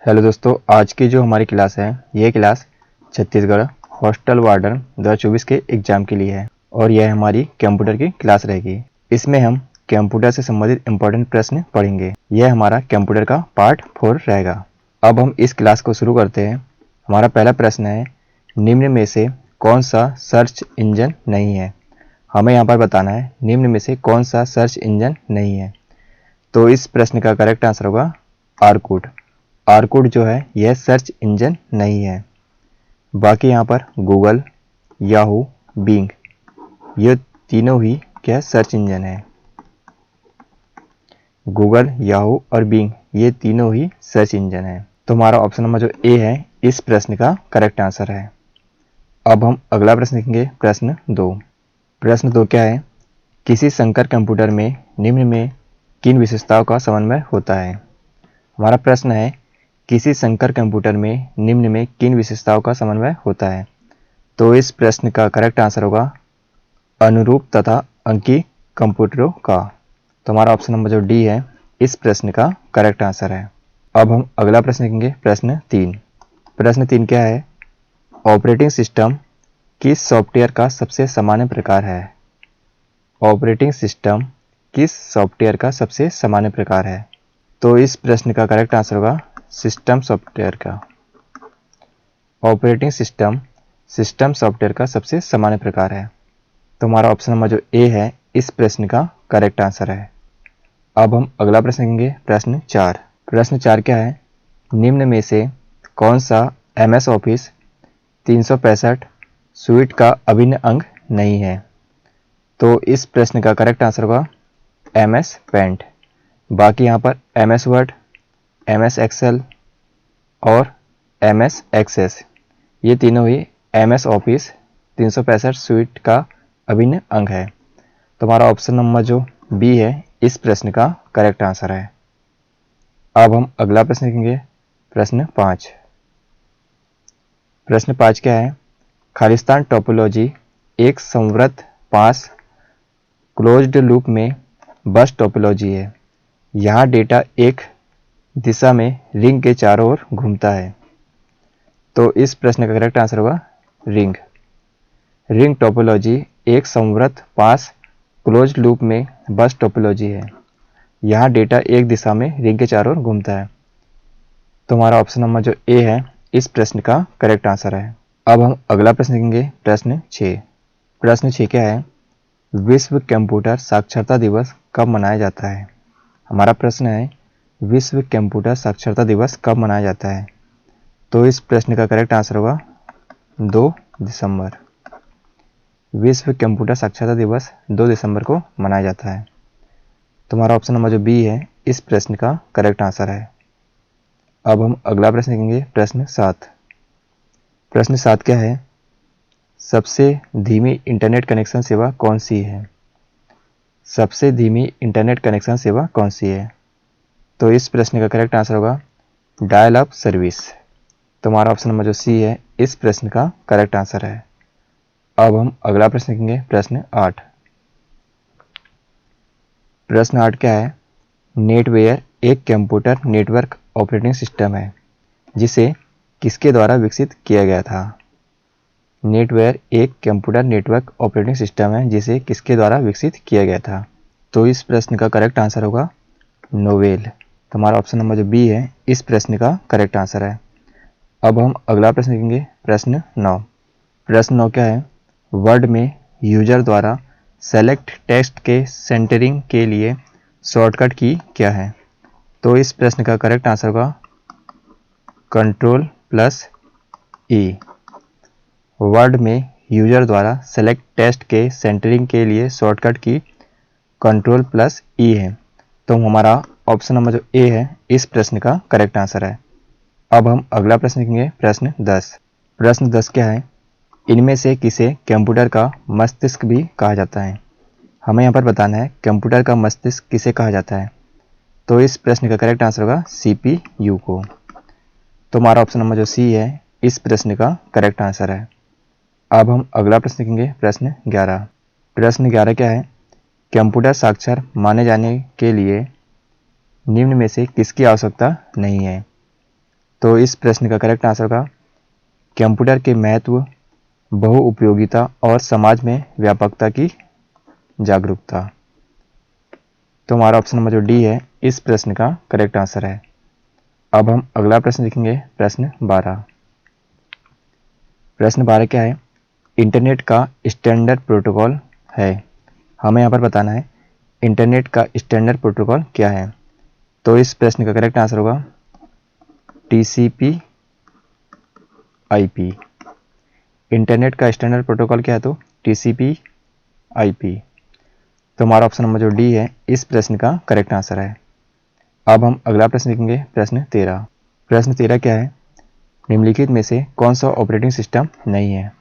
Hello दोस्तों, आज की जो हमारी क्लास है ये क्लास छत्तीसगढ़ हॉस्टल वार्डन 2024 के एग्जाम के लिए है और यह हमारी कंप्यूटर की क्लास रहेगी। इसमें हम कंप्यूटर से संबंधित इंपॉर्टेंट प्रश्न पढ़ेंगे। यह हमारा कंप्यूटर का पार्ट 4 रहेगा। अब हम इस क्लास को शुरू करते हैं। हमारा पहला प्रश्न है, निम्न में से कौन सा सर्च इंजन नहीं है। हमें यहाँ पर बताना है निम्न में से कौन सा सर्च इंजन नहीं है। तो इस प्रश्न का करेक्ट आंसर होगा आर्कुट। आर्कुट जो है यह सर्च इंजन नहीं है। बाकी यहाँ पर गूगल, याहू, बिंग ये तीनों ही क्या सर्च इंजन है। गूगल, याहू और बिंग ये तीनों ही सर्च इंजन है। तो हमारा ऑप्शन नंबर जो ए है इस प्रश्न का करेक्ट आंसर है। अब हम अगला प्रश्न देखेंगे, प्रश्न 2। प्रश्न 2 क्या है, किसी संकर कंप्यूटर में निम्न में किन विशेषताओं का समन्वय होता है। हमारा प्रश्न है, किसी संकर कंप्यूटर में निम्न में किन विशेषताओं का समन्वय होता है। तो इस प्रश्न का करेक्ट आंसर होगा अनुरूप तथा अंकी कंप्यूटरों का। तो हमारा ऑप्शन नंबर जो डी है इस प्रश्न का करेक्ट आंसर है। अब हम अगला प्रश्न देखेंगे, प्रश्न 3। प्रश्न 3 क्या है, ऑपरेटिंग सिस्टम किस सॉफ्टवेयर का सबसे सामान्य प्रकार है। ऑपरेटिंग सिस्टम किस सॉफ्टवेयर का सबसे सामान्य प्रकार है। तो इस प्रश्न का करेक्ट आंसर होगा सिस्टम सॉफ्टवेयर का। ऑपरेटिंग सिस्टम सिस्टम सॉफ्टवेयर का सबसे सामान्य प्रकार है। तो हमारा ऑप्शन नंबर जो ए है इस प्रश्न का करेक्ट आंसर है। अब हम अगला प्रश्न देखेंगे, प्रश्न 4। प्रश्न 4 क्या है, निम्न में से कौन सा MS ऑफिस 365 सुइट का अभिन्न अंग नहीं है। तो इस प्रश्न का करेक्ट आंसर होगा MS पेंट। बाकी यहाँ पर MS वर्ड, MS एक्सेल और MS एक्सेस ये तीनों ही MS ऑफिस 365 सुइट का अभिन्न अंग है। तो हमारा ऑप्शन नंबर जो बी है इस प्रश्न का करेक्ट आंसर है। अब हम अगला प्रश्न देखेंगे, प्रश्न 5। प्रश्न 5 क्या है, खालिस्तान टोपोलॉजी एक संवृत पास क्लोज्ड लूप में बस टोपोलॉजी है। यहाँ डेटा एक दिशा में रिंग के चारों ओर घूमता है। तो इस प्रश्न का करेक्ट आंसर होगा रिंग। रिंग टोपोलॉजी एक संवृत पास क्लोज्ड लूप में बस टोपोलॉजी है। यहाँ डेटा एक दिशा में रिंग के चारों ओर घूमता है। तो हमारा ऑप्शन नंबर जो ए है इस प्रश्न का करेक्ट आंसर है। अब हम अगला प्रश्न देखेंगे, प्रश्न 6। प्रश्न 6 क्या है, विश्व कंप्यूटर साक्षरता दिवस कब मनाया जाता है। हमारा प्रश्न है, विश्व कंप्यूटर साक्षरता दिवस कब मनाया जाता है। तो इस प्रश्न का करेक्ट आंसर होगा 2 दिसंबर। विश्व कंप्यूटर साक्षरता दिवस 2 दिसंबर को मनाया जाता है। तो हमारा ऑप्शन नंबर जो बी है इस प्रश्न का करेक्ट आंसर है। अब हम अगला प्रश्न देखेंगे, प्रश्न 7। प्रश्न 7 क्या है, सबसे धीमी इंटरनेट कनेक्शन सेवा कौन सी है। सबसे धीमी इंटरनेट कनेक्शन सेवा कौन सी है। तो इस प्रश्न का करेक्ट आंसर होगा डायल अप सर्विस। तो हमारा ऑप्शन नंबर जो सी है इस प्रश्न का करेक्ट आंसर है। अब हम अगला प्रश्न देखेंगे, प्रश्न 8। प्रश्न 8 क्या है, नेटवेयर एक कंप्यूटर नेटवर्क ऑपरेटिंग सिस्टम है जिसे किसके द्वारा विकसित किया गया था। नेटवेयर एक कंप्यूटर नेटवर्क ऑपरेटिंग सिस्टम है जिसे किसके द्वारा विकसित किया गया था। तो इस प्रश्न का करेक्ट आंसर होगा नोवेल। तो हमारा ऑप्शन नंबर जो बी है इस प्रश्न का करेक्ट आंसर है। अब हम अगला प्रश्न देखेंगे, प्रश्न 9। प्रश्न 9 क्या है, वर्ड में यूजर द्वारा सेलेक्ट टेक्स्ट के सेंटरिंग के लिए शॉर्टकट की क्या है। तो इस प्रश्न का करेक्ट आंसर होगा Ctrl+E। वर्ड में यूजर द्वारा सेलेक्ट टेक्स्ट के सेंटरिंग के लिए शॉर्टकट की Ctrl+E है। तो हमारा ऑप्शन नंबर जो ए है इस प्रश्न का करेक्ट आंसर है। अब हम अगला प्रश्न देखेंगे, प्रश्न 10। प्रश्न 10 क्या है, इनमें से किसे कंप्यूटर का मस्तिष्क भी कहा जाता है। हमें यहाँ पर बताना है कंप्यूटर का मस्तिष्क किसे कहा जाता है। तो इस प्रश्न का करेक्ट आंसर होगा CPU को। तो हमारा ऑप्शन नंबर जो सी है इस प्रश्न का करेक्ट आंसर है। अब हम अगला प्रश्न देखेंगे, प्रश्न 11। प्रश्न 11 क्या है, कंप्यूटर साक्षर माने जाने के लिए निम्न में से किसकी आवश्यकता नहीं है। तो इस प्रश्न का करेक्ट आंसर होगा कंप्यूटर के महत्व, बहुउपयोगिता और समाज में व्यापकता की जागरूकता। तो हमारा ऑप्शन नंबर जो डी है इस प्रश्न का करेक्ट आंसर है। अब हम अगला प्रश्न देखेंगे, प्रश्न 12। प्रश्न 12 क्या है? इंटरनेट का स्टैंडर्ड प्रोटोकॉल है। हमें यहाँ पर बताना है इंटरनेट का स्टैंडर्ड प्रोटोकॉल क्या है। तो इस प्रश्न का करेक्ट आंसर होगा TCP/IP। इंटरनेट का स्टैंडर्ड प्रोटोकॉल क्या है? तो TCP/IP। तो हमारा ऑप्शन नंबर जो डी है इस प्रश्न का करेक्ट आंसर है। अब हम अगला प्रश्न देखेंगे, प्रश्न 13। प्रश्न 13 क्या है? निम्नलिखित में से कौन सा ऑपरेटिंग सिस्टम नहीं है?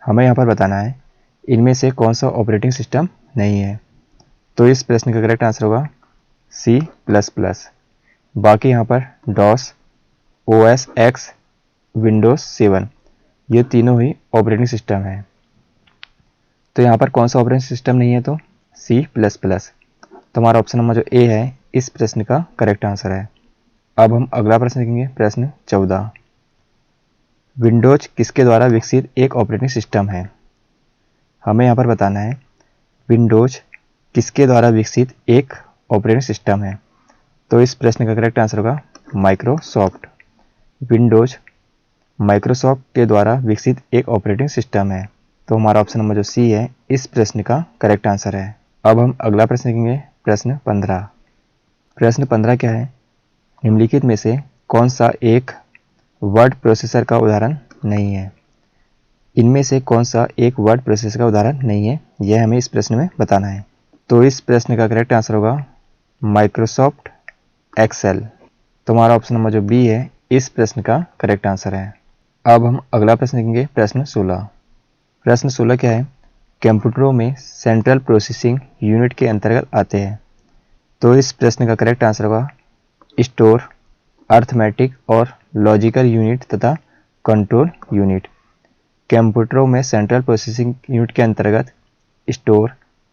हमें यहाँ पर बताना है इनमें से कौन सा ऑपरेटिंग सिस्टम नहीं है। तो इस प्रश्न का करेक्ट आंसर होगा C++। बाकी यहाँ पर DOS, OS X, Windows 7 ये तीनों ही ऑपरेटिंग सिस्टम है। तो यहाँ पर कौन सा ऑपरेटिंग सिस्टम नहीं है? तो C++। तो हमारा ऑप्शन नंबर जो ए है इस प्रश्न का करेक्ट आंसर है। अब हम अगला प्रश्न देखेंगे, प्रश्न 14। विंडोज किसके द्वारा विकसित एक ऑपरेटिंग सिस्टम है? हमें यहाँ पर बताना है विंडोज किसके द्वारा विकसित एक ऑपरेटिंग सिस्टम है। तो इस प्रश्न का करेक्ट आंसर होगा माइक्रोसॉफ्ट। विंडोज माइक्रोसॉफ्ट के द्वारा विकसित एक ऑपरेटिंग सिस्टम है। तो हमारा ऑप्शन नंबर जो सी है इस प्रश्न का करेक्ट आंसर है। अब हम अगला प्रश्न देखेंगे, प्रश्न 15। प्रश्न 15 क्या है? निम्नलिखित में से कौन सा एक वर्ड प्रोसेसर का उदाहरण नहीं है? इनमें से कौन सा एक वर्ड प्रोसेसर का उदाहरण नहीं है, यह हमें इस प्रश्न में बताना है। तो इस प्रश्न का करेक्ट आंसर होगा माइक्रोसॉफ्ट एक्सेल। तो हमारा ऑप्शन नंबर जो बी है इस प्रश्न का करेक्ट आंसर है। अब हम अगला प्रश्न देखेंगे, प्रश्न 16। प्रश्न 16 क्या है? कंप्यूटरों में सेंट्रल प्रोसेसिंग यूनिट के अंतर्गत आते हैं। तो इस प्रश्न का करेक्ट आंसर होगा स्टोर, अर्थमेटिक और लॉजिकल यूनिट तथा कंट्रोल यूनिट। कंप्यूटरों में सेंट्रल प्रोसेसिंग यूनिट के अंतर्गत स्टोर,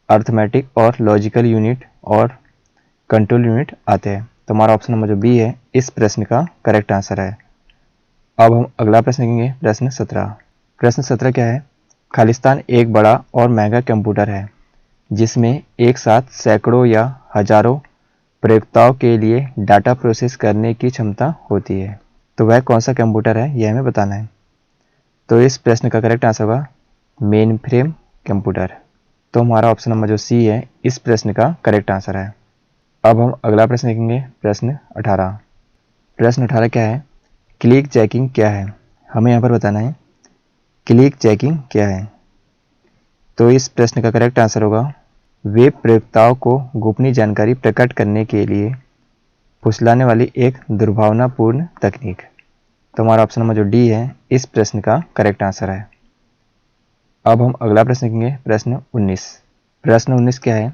अर्थमेटिक और लॉजिकल यूनिट और कंट्रोल यूनिट आते हैं। तो हमारा ऑप्शन नंबर जो बी है इस प्रश्न का करेक्ट आंसर है। अब हम अगला प्रश्न देखेंगे, प्रश्न 17। प्रश्न 17 क्या है? खालिस्तान एक बड़ा और महंगा कंप्यूटर है जिसमें एक साथ सैकड़ों या हजारों प्रयोक्ताओं के लिए डाटा प्रोसेस करने की क्षमता होती है। तो वह कौन सा कंप्यूटर है यह हमें बताना है। तो इस प्रश्न का करेक्ट आंसर होगा मेन फ्रेम कंप्यूटर। तो हमारा ऑप्शन नंबर जो सी है इस प्रश्न का करेक्ट आंसर है। अब हम अगला प्रश्न देखेंगे, प्रश्न 18। प्रश्न 18 क्या है? क्लिक चेकिंग क्या है? हमें यहाँ पर बताना है क्लिक चेकिंग क्या है। तो इस प्रश्न का करेक्ट आंसर होगा वेब प्रयोक्ताओं को गोपनीय जानकारी प्रकट करने के लिए फुसलाने वाली एक दुर्भावनापूर्ण तकनीक। तो हमारा ऑप्शन नंबर जो डी है इस प्रश्न का करेक्ट आंसर है। अब हम अगला प्रश्न देखेंगे, प्रश्न 19। प्रश्न 19 क्या है?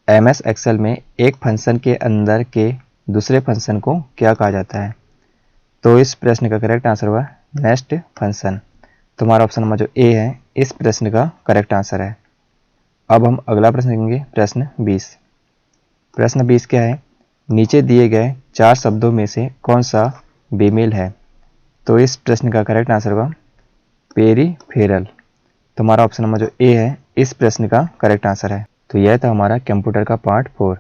MS एक्सेल में एक फंक्शन के अंदर के दूसरे फंक्शन को क्या कहा जाता है? तो इस प्रश्न का करेक्ट आंसर होगा नेक्स्ट फंक्शन। तो हमारा ऑप्शन नंबर जो ए है इस प्रश्न का करेक्ट आंसर है। अब हम अगला प्रश्न देखेंगे, प्रश्न 20। प्रश्न 20 क्या है? नीचे दिए गए 4 शब्दों में से कौन सा बेमेल है? तो इस प्रश्न का करेक्ट आंसर होगा पेरीफेरल। तो हमारा ऑप्शन नंबर जो ए है इस प्रश्न का करेक्ट आंसर है। तो यह था हमारा कंप्यूटर का पार्ट 4।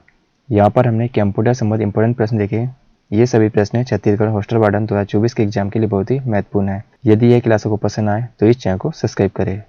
यहाँ पर हमने कंप्यूटर संबंधित इंपॉर्टेंट प्रश्न देखे। ये सभी प्रश्न छत्तीसगढ़ हॉस्टल वार्डन 2024 के एग्जाम के लिए बहुत ही महत्वपूर्ण है। यदि यह क्लास को पसंद आए तो इस चैनल को सब्सक्राइब करें।